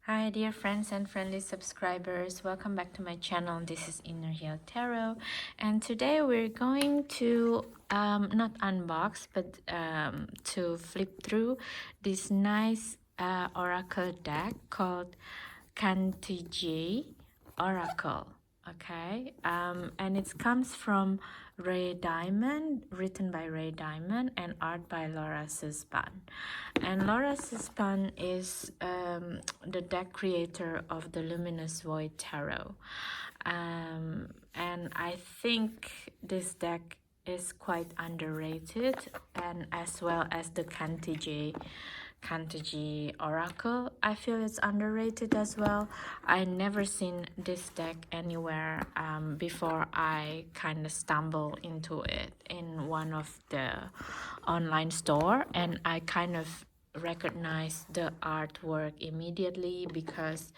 Hi dear friends and friendly subscribers, welcome back to my channel. This is Inner Heal Tarot, and today we're going to not unbox but to flip through this nice oracle deck called Cantigee Oracle. Okay, and it comes from Ray Diamond, written by Ray Diamond, and art by Laura Suspan. And Laura Suspan is the deck creator of the Luminous Void Tarot. And I think this deck is quite underrated, and as well as the Cantigee Oracle. I feel it's underrated as well. I never seen this deck anywhere before I kind of stumbled into it in one of the online store, and I kind of recognized the artwork immediately because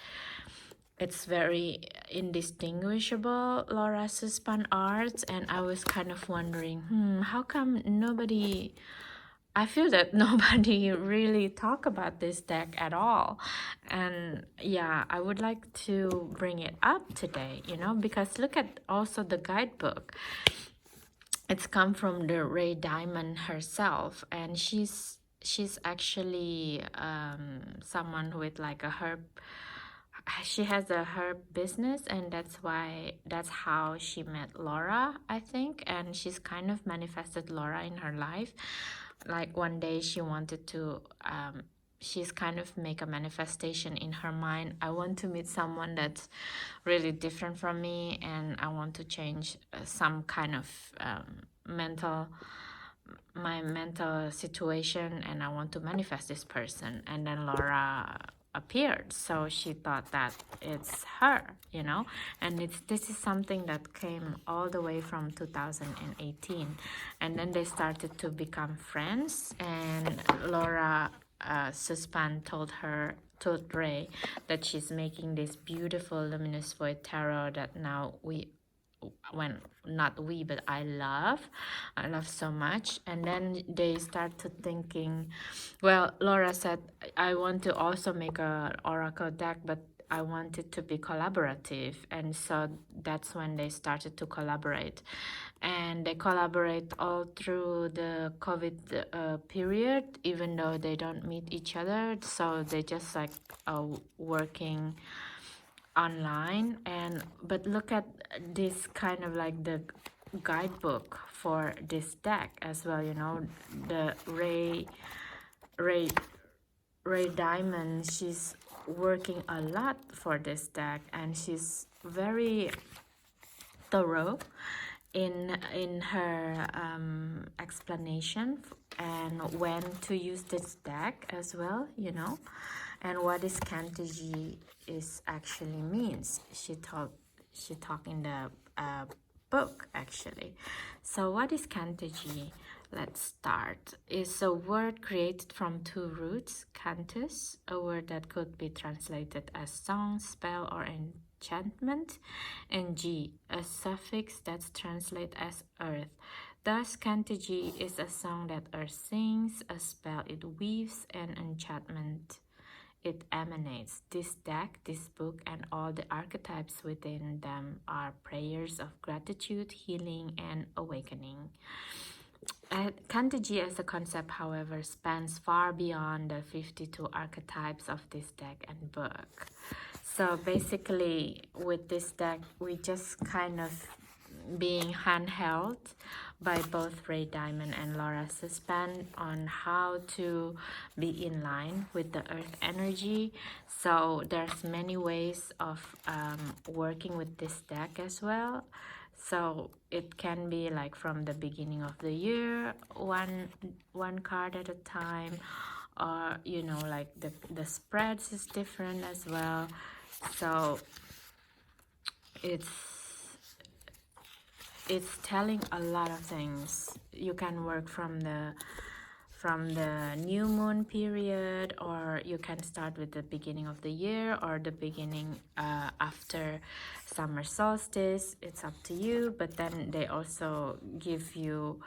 it's very indistinguishable Laura Suspan art, and I was kind of wondering, how come nobody, I feel that nobody really talk about this deck at all. And yeah, I would like to bring it up today, because look at also the guidebook. It's come from the Ray Diamond herself, and she's actually someone with like a herb. She has a herb business, and that's how she met Laura, I think. And she's kind of manifested Laura in her life. Like one day she wanted to she's kind of make a manifestation in her mind. I want to meet someone that's really different from me, and I want to change some kind of my mental situation, and I want to manifest this person. And then Laura appeared, so she thought that it's her, and this is something that came all the way from 2018. And then they started to become friends, and Laura Suspan told Ray that she's making this beautiful luminous void tarot that now not we, but I love so much. And then they started thinking, well, Laura said, I want to also make a oracle deck, but I want it to be collaborative. And so that's when they started to collaborate, and they collaborate all through the COVID period, even though they don't meet each other. So they just like working online. But look at this kind of like the guidebook for this deck as well, the ray Ray Diamond. She's working a lot for this deck, and she's very thorough in her explanation and when to use this deck as well, and what is Cantigee is actually means. She talked in the book actually. So what is Cantigee? Let's start. It's a word created from two roots: cantus, a word that could be translated as song, spell, or enchantment, and G, a suffix that's translated as earth. Thus, Cantigee is a song that earth sings, a spell it weaves, and enchantment it emanates. This deck, this book, and all the archetypes within them are prayers of gratitude, healing, and awakening. Cantigee as a concept, however, spans far beyond the 52 archetypes of this deck and book. So basically, with this deck, we just kind of being handheld by both Ray Diamond and Laura Suspan on how to be in line with the earth energy. So there's many ways of working with this deck as well. So it can be like from the beginning of the year, one card at a time, or like the spreads is different as well. So it's telling a lot of things. You can work from the new moon period, or you can start with the beginning of the year, or the beginning after summer solstice. It's up to you. But then they also give you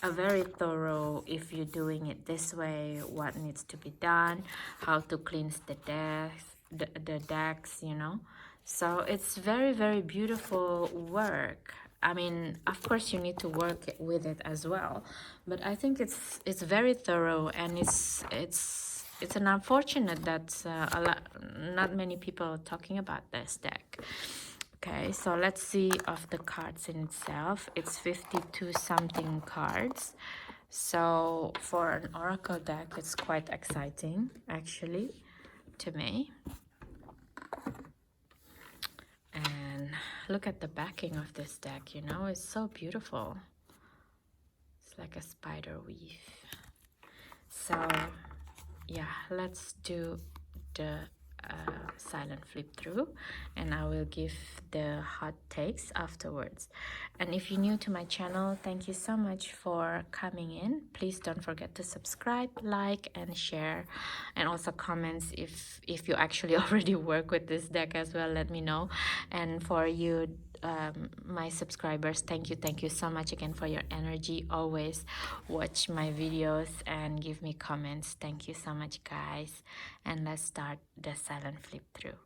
a very thorough, if you're doing it this way, what needs to be done, how to cleanse the deck, the decks, you know. So it's very, very beautiful work. I mean, of course, you need to work with it as well, but I think it's very thorough, and it's an unfortunate that not many people are talking about this deck. Okay, so let's see of the cards in itself. It's 52 something cards. So for an oracle deck, it's quite exciting actually to me. And look at the backing of this deck, you know, it's so beautiful. It's like a spider weave. So yeah, let's do the silent flip through, and I will give the hot takes afterwards. And if you're new to my channel, thank you so much for coming in. Please don't forget to subscribe, like, and share, and also comments if you actually already work with this deck as well, let me know. And for you, my subscribers, thank you so much again for your energy. Always watch my videos and give me comments. Thank you so much, guys. And let's start the silent flip through.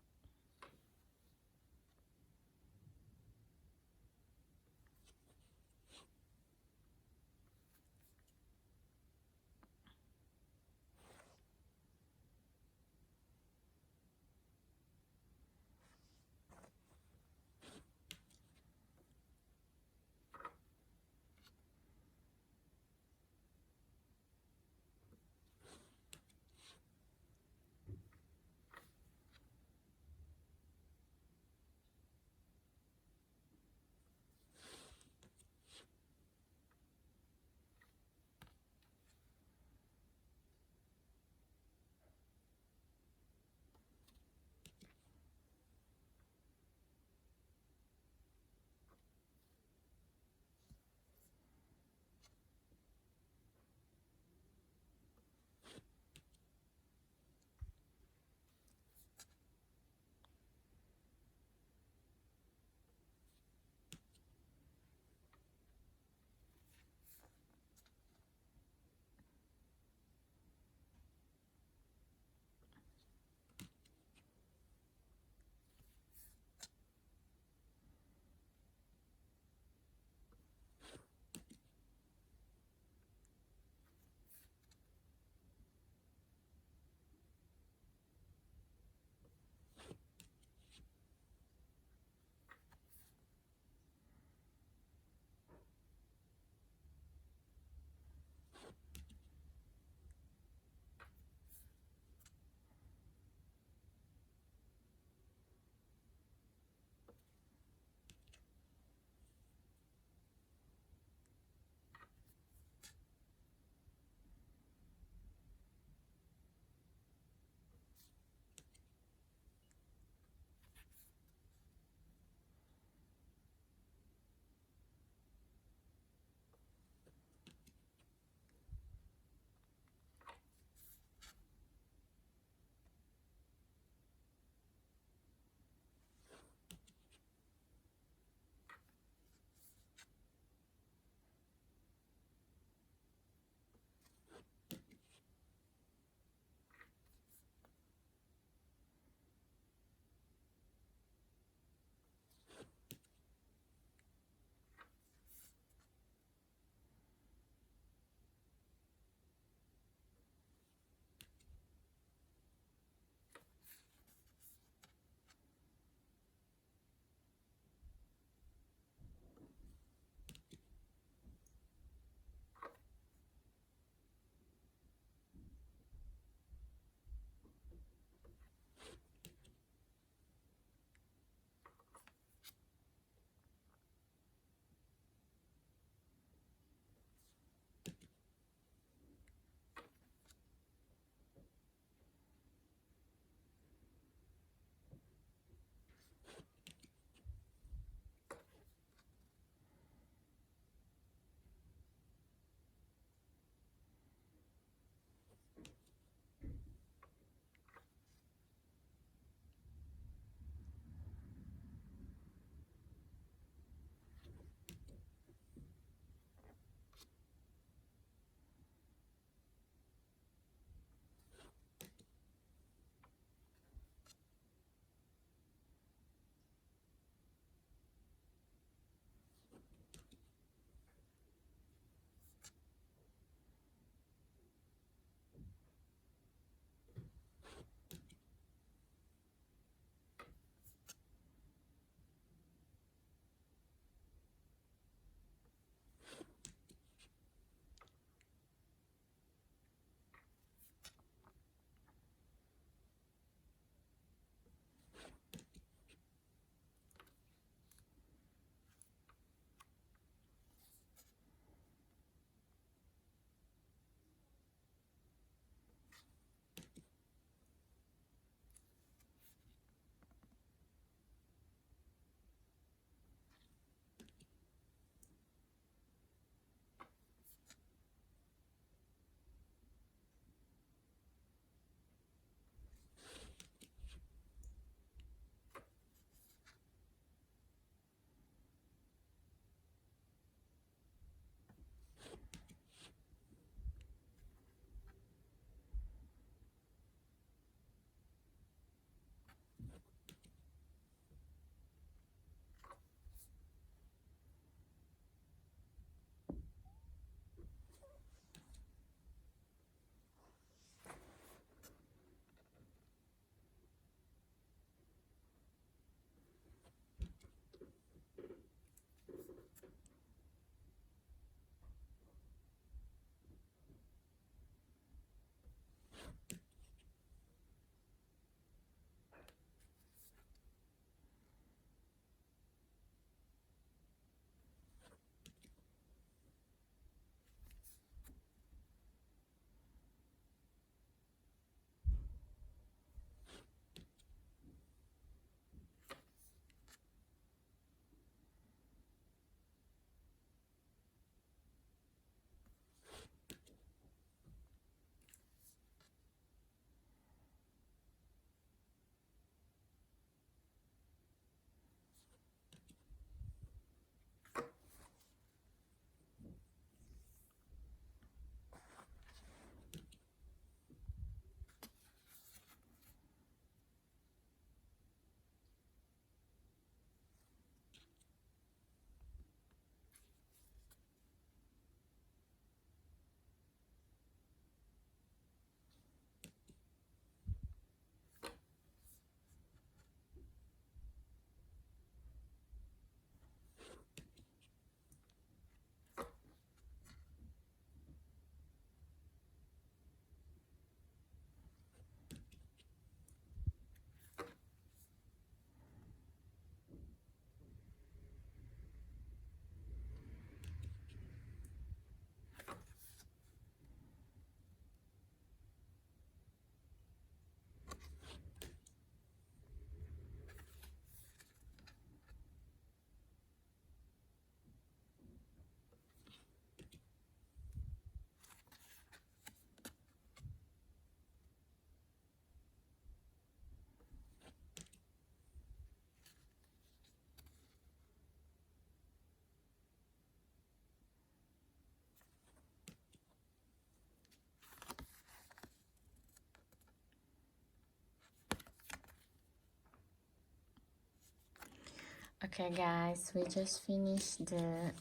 Okay guys, we just finished the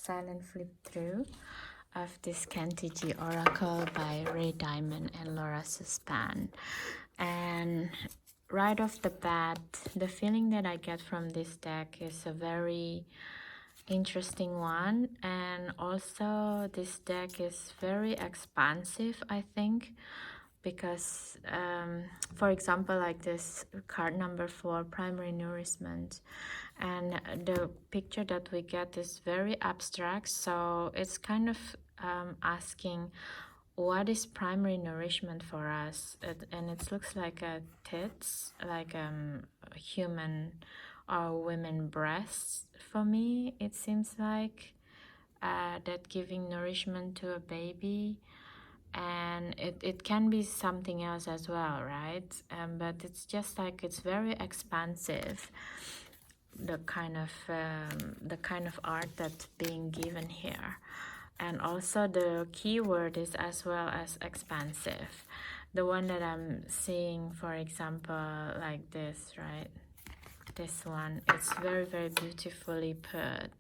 silent flip through of this Cantigee Oracle by Ray Diamond and Laura Suspan. And right off the bat, the feeling that I get from this deck is a very interesting one, and also this deck is very expansive, I think, because for example, like this card number 4, primary nourishment, and the picture that we get is very abstract, so it's kind of asking what is primary nourishment for us. And it looks like a tits, like human or women breasts. For me it seems like that giving nourishment to a baby, and it can be something else as well, right? But it's just like it's very expansive, the kind of art that's being given here. And also the keyword is as well as expansive. The one that I'm seeing, for example, like this, right? This one, it's very, very beautifully put.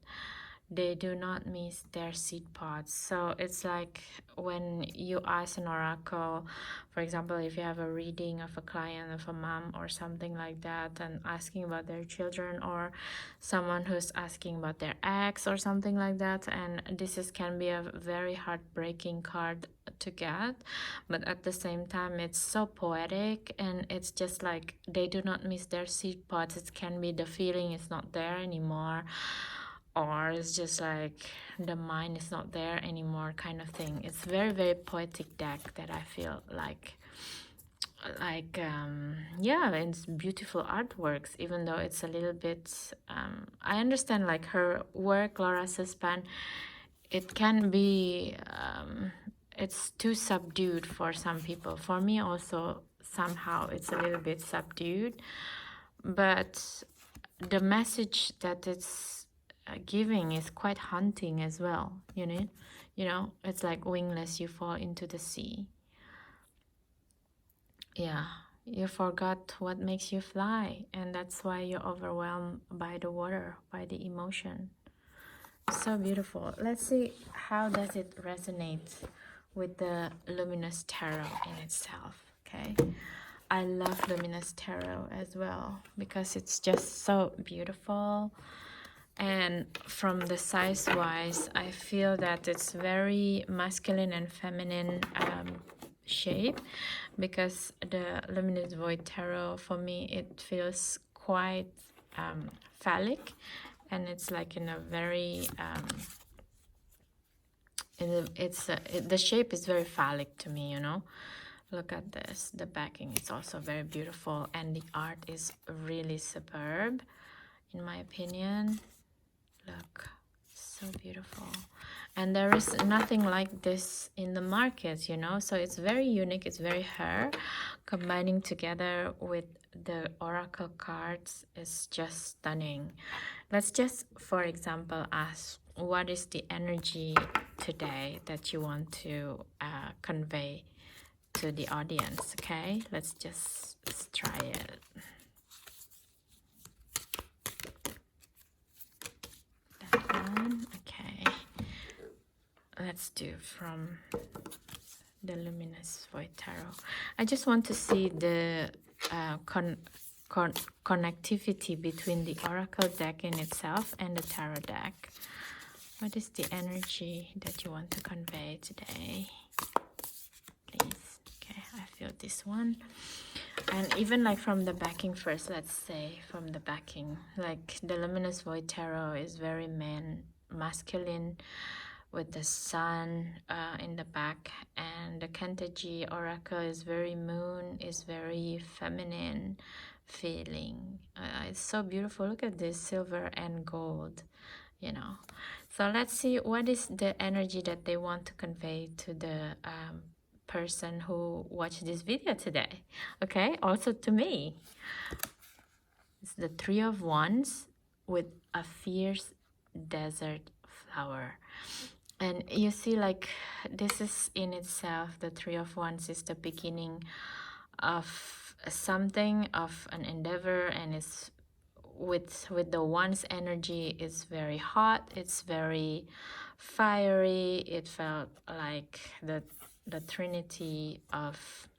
They do not miss their seed pods. So it's like when you ask an oracle, for example, if you have a reading of a client, of a mom or something like that, and asking about their children, or someone who's asking about their ex or something like that, and can be a very heartbreaking card to get, but at the same time it's so poetic, and it's just like they do not miss their seed pods. It can be the feeling is not there anymore, or it's just like the mind is not there anymore, kind of thing. It's very, very poetic deck that I feel like yeah, it's beautiful artworks, even though it's a little bit I understand like her work, Laura Suspan, it can be it's too subdued for some people. For me also, somehow it's a little bit subdued, but the message that it's giving is quite haunting as well, you know, it's like wingless, you fall into the sea. Yeah, you forgot what makes you fly, and that's why you're overwhelmed by the water, by the emotion. So beautiful. Let's see how does it resonate with the luminous tarot in itself. Okay, I love luminous tarot as well because it's just so beautiful. And from the size wise, I feel that it's very masculine and feminine shape, because the luminous void tarot, for me, it feels quite phallic, and it's like in a very the shape is very phallic to me, you know. Look at this, the backing is also very beautiful, and the art is really superb in my opinion. Look, so beautiful. And there is nothing like this in the market, you know, so it's very unique, it's very her. Combining together with the oracle cards is just stunning. Let's just, for example, ask what is the energy today that you want to convey to the audience. Okay, let's just try it. That one. Okay, let's do from the luminous void tarot. I just want to see the connectivity between the oracle deck in itself and the tarot deck. What is the energy that you want to convey today, please? Okay, I feel this one. And even like from the backing first, let's say from the backing, like the luminous void tarot is very masculine, with the sun in the back, and the Cantigee oracle is very moon, is very feminine feeling. It's so beautiful. Look at this, silver and gold, you know. So let's see what is the energy that they want to convey to the person who watched this video today. Okay, also to me. It's the Three of Wands with a fierce desert flower. And you see, like, this is in itself, the Three of Wands is the beginning of something, of an endeavor, and it's with the one's energy is very hot, it's very fiery. It felt like the trinity of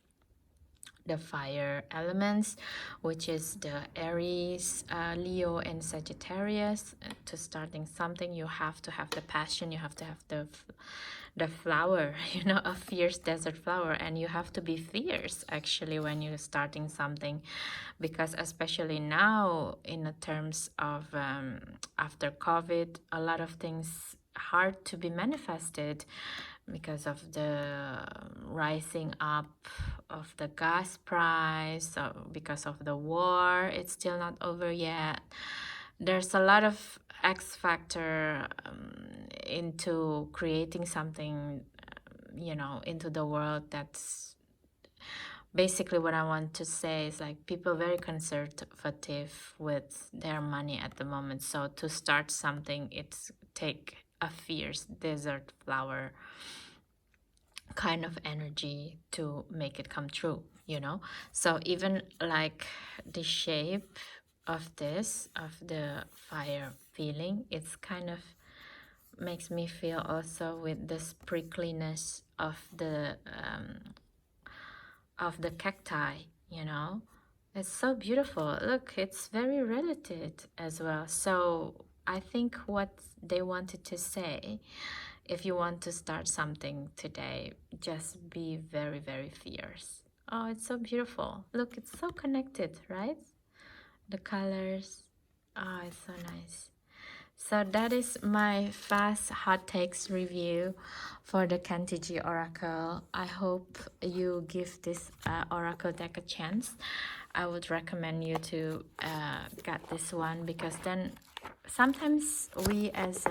the fire elements, which is the Aries, Leo, and Sagittarius. To starting something, you have to have the passion, you have to have the flower, you know, a fierce desert flower, and you have to be fierce actually when you're starting something, because especially now in the terms of after COVID, a lot of things hard to be manifested because of the rising up of the gas price, because of the war. It's still not over yet. There's a lot of X factor into creating something, you know, into the world. That's basically what I want to say. Is like people very conservative with their money at the moment. So to start something, it's take a fierce desert flower kind of energy to make it come true, you know. So even like the shape of this, of the fire feeling, it's kind of makes me feel also with the prickliness of the cacti, you know. It's so beautiful. Look, it's very related as well. So I think what they wanted to say, if you want to start something today, just be very, very fierce. Oh, it's so beautiful. Look, it's so connected, right? The colors. Oh, it's so nice. So that is my fast hot takes review for the Cantigee Oracle. I hope you give this Oracle deck a chance. I would recommend you to get this one, because then sometimes we as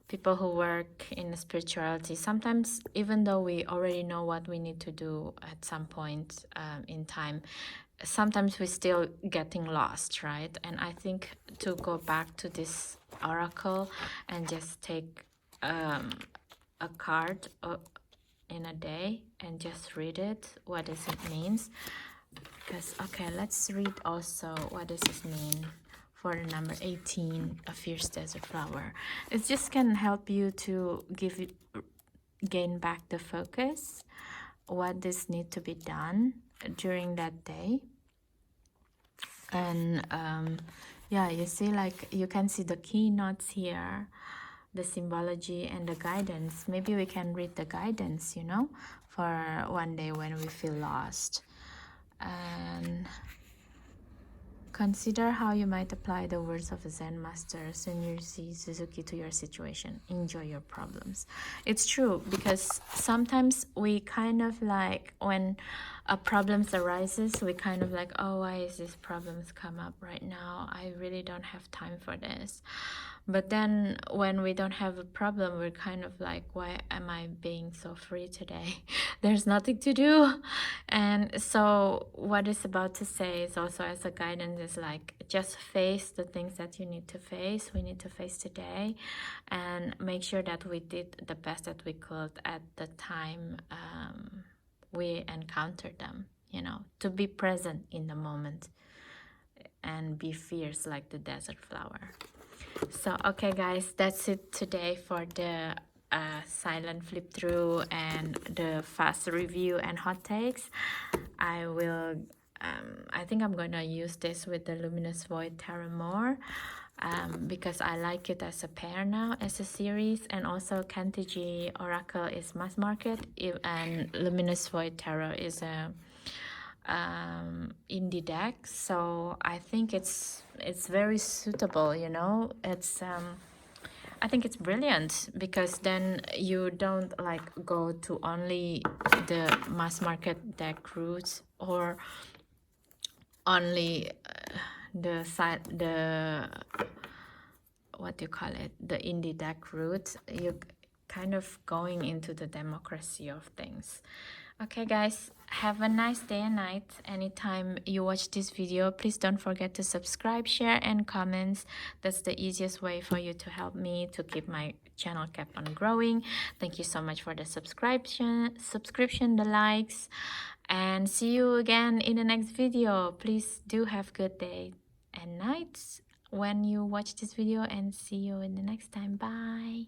people who work in spirituality, sometimes even though we already know what we need to do at some point in time, sometimes we're still getting lost, right? And I think to go back to this oracle and just take a card in a day and just read it, what does it means? Because okay, let's read also what does this mean for the number 18, a fierce desert flower. It just can help you to gain back the focus, what this need to be done during that day. And yeah, you see, like you can see the keynotes here, the symbology and the guidance. Maybe we can read the guidance, you know, for one day when we feel lost. And consider how you might apply the words of a Zen master Sunrishi Suzuki to your situation. Enjoy your problems. It's true, because sometimes we kind of like, when a problems arises, we kind of like, oh, why is this problems come up right now? I really don't have time for this. But then when we don't have a problem, we're kind of like, why am I being so free today? There's nothing to do. And so what it's about to say is also as a guidance is like, just face the things that you need to face. We need to face today, and make sure that we did the best that we could at the time we encountered them, you know, to be present in the moment and be fierce like the desert flower. So okay guys, that's it today for the silent flip through and the fast review and hot takes. I will I think I'm gonna use this with the Luminous Void Tarot more, because I like it as a pair now, as a series. And also Cantigee Oracle is mass market, and Luminous Void Tarot is a indie deck. So I think it's very suitable, you know. It's I think it's brilliant, because then you don't like go to only the mass market deck route, or only the what do you call it, the indie deck route. You kind of going into the democracy of things. Okay guys, have a nice day and night. Anytime you watch this video, please don't forget to subscribe, share and comments. That's the easiest way for you to help me to keep my channel kept on growing. Thank you so much for the subscription, the likes, and see you again in the next video. Please do have a good day. and nights when you watch this video, and see you in the next time. Bye.